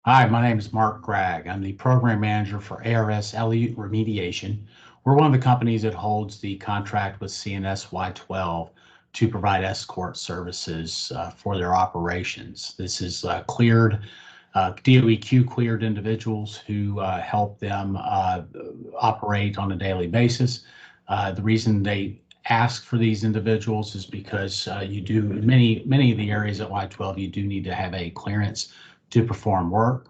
Hi, my name is Mark.gragg. I'm the program manager for ARS LE remediation. We're one of the companies that holds the contract with CNS Y12 to provide escort services for their operations. This is cleared, DOEQ cleared individuals who help them operate on a daily basis. The reason they ask for these individuals is because you do many of the areas at Y12, you do need to have a clearance to perform work.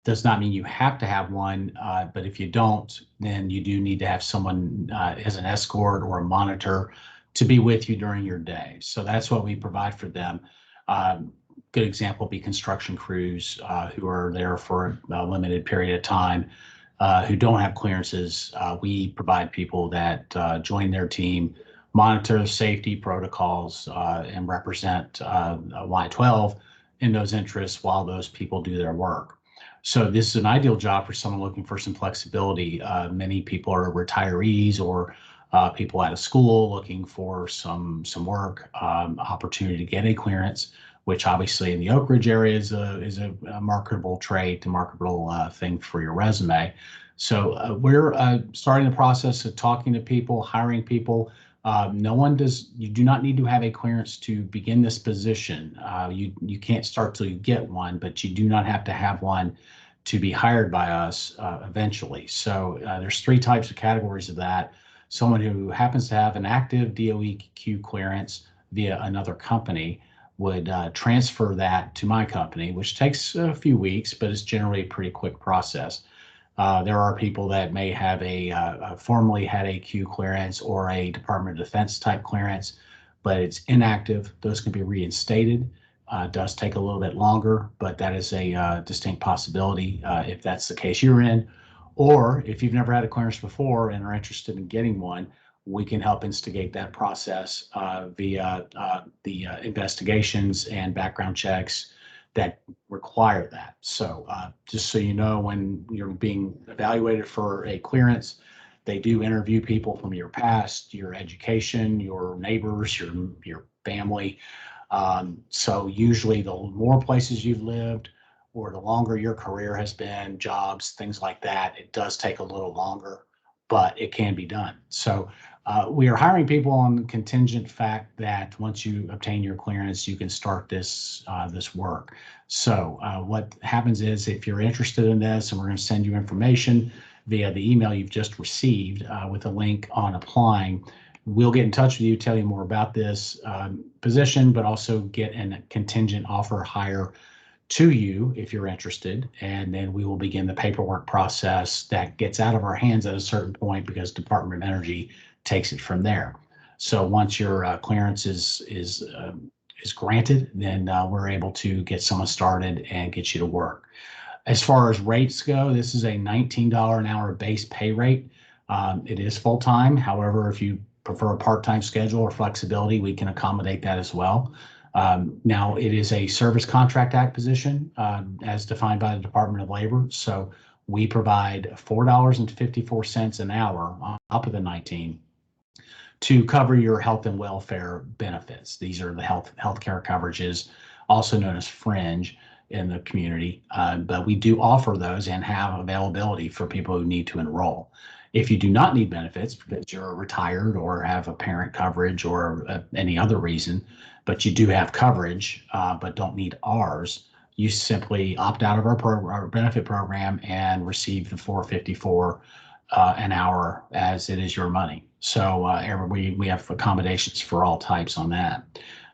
Does not mean you have to have one, but if you don't, then you do need to have someone as an escort or a monitor to be with you during your day. So that's what we provide for them. Good example would be construction crews who are there for a limited period of time, who don't have clearances. We provide people that join their team, monitor safety protocols, and represent Y12 in those interests while those people do their work. So this is an ideal job for someone looking for some flexibility. Many people are retirees or people out of school looking for some work, opportunity to get a clearance, which obviously in the Oak Ridge area is a marketable trait, a marketable thing for your resume. So we're starting the process of talking to people, hiring people. You do not need to have a clearance to begin this position. You can't start till you get one, but you do not have to have one to be hired by us eventually. So there's three types of categories of that. Someone who happens to have an active DOEQ clearance via another company would transfer that to my company, which takes a few weeks, but it's generally a pretty quick process. There are people that may have formerly had a Q clearance or a Department of Defense type clearance, but it's inactive. Those can be reinstated. Does take a little bit longer, but that is a distinct possibility if that's the case you're in. Or if you've never had a clearance before and are interested in getting one, we can help instigate that process via the investigations and background checks that require that. So just so you know, when you're being evaluated for a clearance, they do interview people from your past, your education, your neighbors, your family. So usually the more places you've lived or the longer your career has been, jobs, things like that, it does take a little longer, but it can be done. So we are hiring people on the contingent fact that once you obtain your clearance, you can start this work. So what happens is if you're interested in this, and we're going to send you information via the email you've just received with a link on applying, we'll get in touch with you, tell you more about this position, but also get a contingent offer hire to you if you're interested. And then we will begin the paperwork process that gets out of our hands at a certain point because Department of Energy takes it from there. So once your clearance is granted, then we're able to get someone started and get you to work. As far as rates go, this is a $19 an hour base pay rate. It is full-time. However, if you prefer a part-time schedule or flexibility, we can accommodate that as well. Now, it is a Service Contract Act position as defined by the Department of Labor. So we provide $4.54 an hour on top of the 19 to cover your health and welfare benefits. These are the healthcare coverages, also known as fringe in the community, but we do offer those and have availability for people who need to enroll. If you do not need benefits because you're retired or have a parent coverage or any other reason, but you do have coverage but don't need ours, you simply opt out of our benefit program and receive the $4.54 an hour as it is your money. So we have accommodations for all types on that.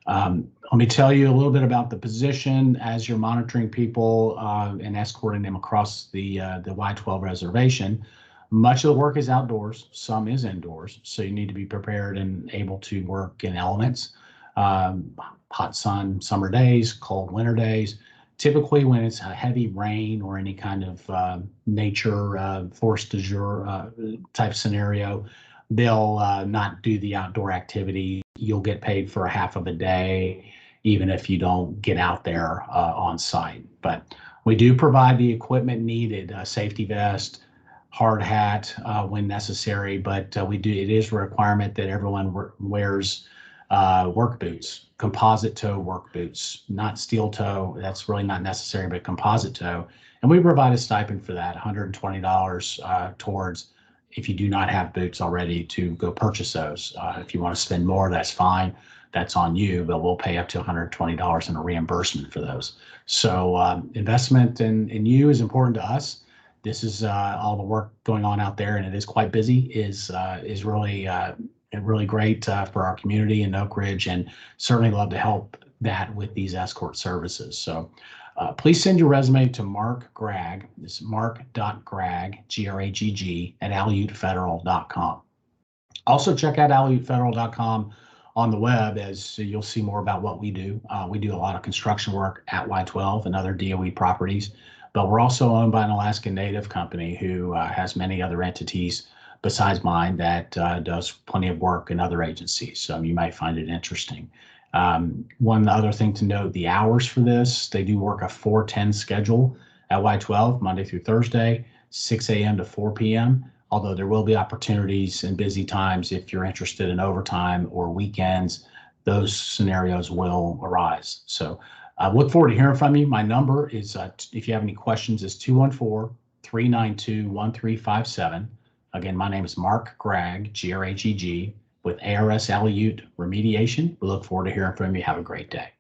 Let me tell you a little bit about the position as you're monitoring people and escorting them across the Y12 reservation. Much of the work is outdoors, some is indoors, so you need to be prepared and able to work in elements. Hot sun, summer days, cold winter days. Typically when it's a heavy rain or any kind of nature force majeure type scenario, they'll not do the outdoor activity. You'll get paid for a half of a day, even if you don't get out there on site. But we do provide the equipment needed, a safety vest, hard hat when necessary, but it is a requirement that everyone wears Work boots, composite toe work boots, not steel toe. That's really not necessary, but composite toe. And we provide a stipend for that, $120 towards, if you do not have boots already, to go purchase those. If you want to spend more, that's fine. That's on you, but we'll pay up to $120 in a reimbursement for those. So investment in you is important to us. This is all the work going on out there, and it is quite busy. Is really great for our community in Oak Ridge, and certainly love to help that with these escort services. So please send your resume to mark.gragg. This is mark.gragg, Gragg, at aleutefederal.com. Also check out aleutefederal.com on the web, as you'll see more about what we do. We do a lot of construction work at Y12 and other DOE properties, but we're also owned by an Alaska Native company who has many other entities besides mine that does plenty of work in other agencies. So you might find it interesting. One other thing to note, the hours for this, they do work a 4-10 schedule at Y12, Monday through Thursday, 6 a.m. to 4 p.m., although there will be opportunities in busy times if you're interested in overtime or weekends. Those scenarios will arise. So I look forward to hearing from you. My number is, if you have any questions, is 214-392-1357. Again, my name is Mark Gragg, Gragg, with ARS Aleut Remediation. We look forward to hearing from you. Have a great day.